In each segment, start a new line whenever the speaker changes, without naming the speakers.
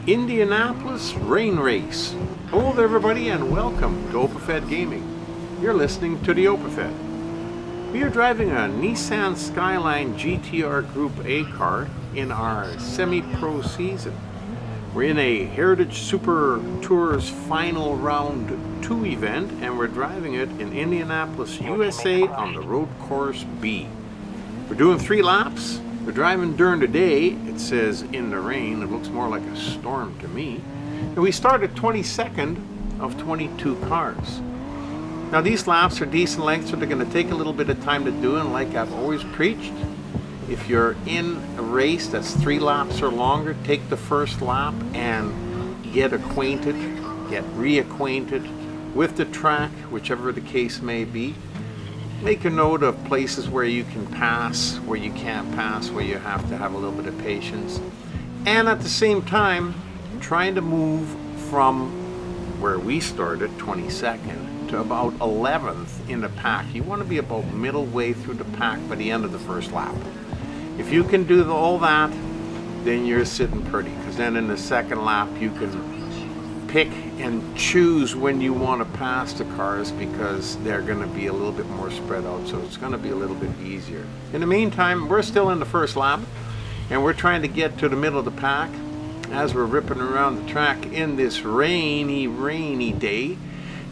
Indianapolis rain race. Hello there everybody and welcome to OpenFed Gaming. You're listening to the OpenFed. We are driving a Nissan Skyline GTR Group A car in our semi-pro season. We're in a Heritage Super Tours Final Round 2 event and we're driving it in Indianapolis, USA on the road course B. We're doing 3 laps. We're driving during the day. It says in the rain. It looks more like a storm to me. And we start at 22nd of 22 cars. Now these laps are decent length, so they're going to take a little bit of time to do, and like I've always preached, if you're in a race that's 3 laps or longer, take the first lap and get acquainted, get reacquainted with the track, whichever the case may be. Make a note of places where you can pass, where you can't pass, where you have to have a little bit of patience. And at the same time, trying to move from where we started, 22nd, to about 11th in the pack. You want to be about middle way through the pack by the end of the first lap. If you can do all that, then you're sitting pretty, because then in the second lap you can pick and choose when you want to pass the cars, because they're going to be a little bit more spread out, so it's going to be a little bit easier. In the meantime, we're still in the first lap and we're trying to get to the middle of the pack as we're ripping around the track in this rainy day.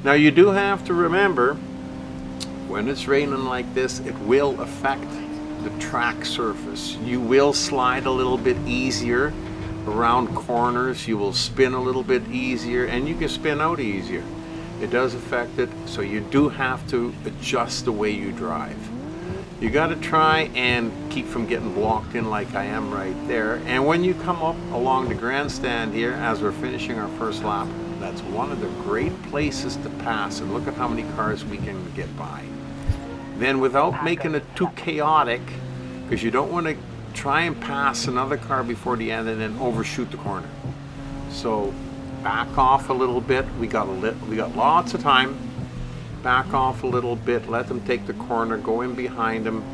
Now you do have to remember, when it's raining like this, it will affect the track surface. You will slide a little bit easier around corners, you will spin a little bit easier, and you can spin out easier. It does affect it, so you do have to adjust the way you drive. You got to try and keep from getting blocked in like I am right there. And when you come up along the grandstand here as we're finishing our first lap, that's one of the great places to pass, and look at how many cars we can get by. Then without making it too chaotic, because you don't want to try and pass another car before the end and then overshoot the corner. So back off a little bit. We got lots of time. Back off a little bit, let them take the corner, go in behind them,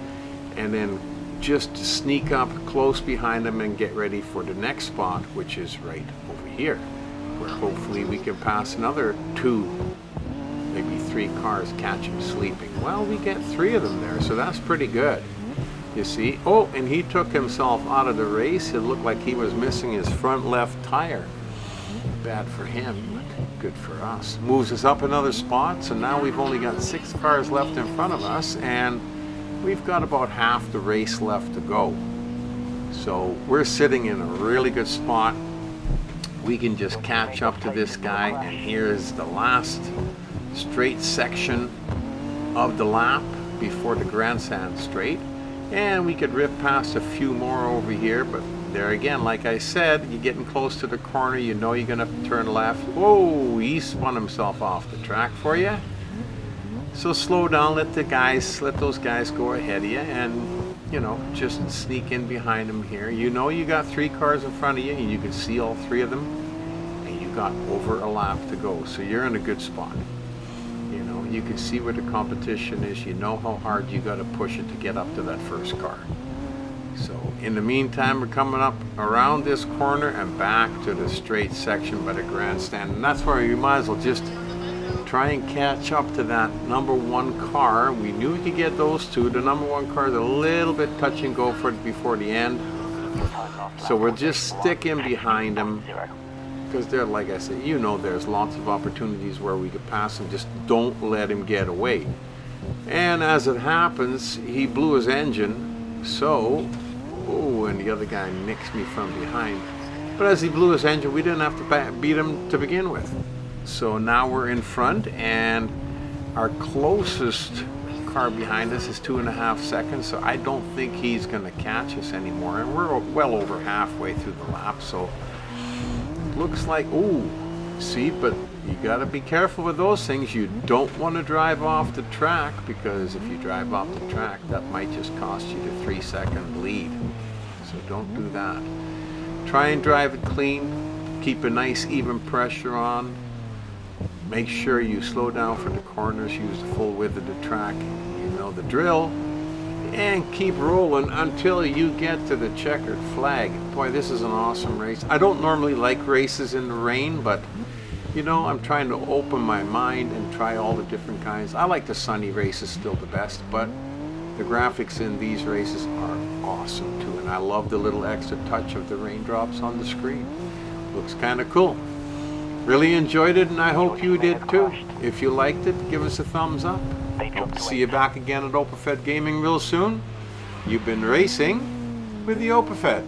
and then just sneak up close behind them and get ready for the next spot, which is right over here, where hopefully we can pass another 2, maybe 3 cars, catch them sleeping. Well, we get 3 of them there, so that's pretty good. You see, oh, and he took himself out of the race. It looked like he was missing his front left tire. Bad for him, but good for us. Moves us up another spot, so now we've only got 6 cars left in front of us, and we've got about half the race left to go. So we're sitting in a really good spot. We can just catch up to this guy, and here's the last straight section of the lap before the grandstand straight. And we could rip past a few more over here, but there again, like I said, you're getting close to the corner, you know you're gonna have to turn left. Whoa, he spun himself off the track for you. So slow down, let those guys go ahead of you, and you know, just sneak in behind them here. You know you got 3 cars in front of you, and you can see all 3 of them, and you got over a lap to go, so you're in a good spot. You can see where the competition is. You know how hard you got to push it to get up to that first car. So in the meantime, we're coming up around this corner and back to the straight section by the grandstand, and that's where you might as well just try and catch up to that number 1 car. We knew we could get those 2. The number 1 car is a little bit touch and go for it before the end, so we'll just stick in behind them. Because they're, like I said, you know, there's lots of opportunities where we could pass him. Just don't let him get away. And as it happens, he blew his engine. So, oh, and the other guy nicks me from behind. But as he blew his engine, we didn't have to beat him to begin with. So now we're in front, and our closest car behind us is 2.5 seconds. So I don't think he's going to catch us anymore. And we're well over halfway through the lap. So looks like, ooh, see, but you got to be careful with those things. You don't want to drive off the track, because if you drive off the track, that might just cost you the 3-second lead. So don't do that. Try and drive it clean. Keep a nice even pressure on. Make sure you slow down for the corners. Use the full width of the track. You know the drill. and keep rolling until you get to the checkered flag. Boy, this is an awesome race. I don't normally like races in the rain, but you know, I'm trying to open my mind and try all the different kinds. I like the sunny races still the best, but the graphics in these races are awesome too, and I love the little extra touch of the raindrops on the screen. Looks kind of cool. Really enjoyed it, and I hope you did too. If you liked it, give us a thumbs up. Hope to see you back again at OpaFed Gaming real soon. You've been racing with the OpaFed.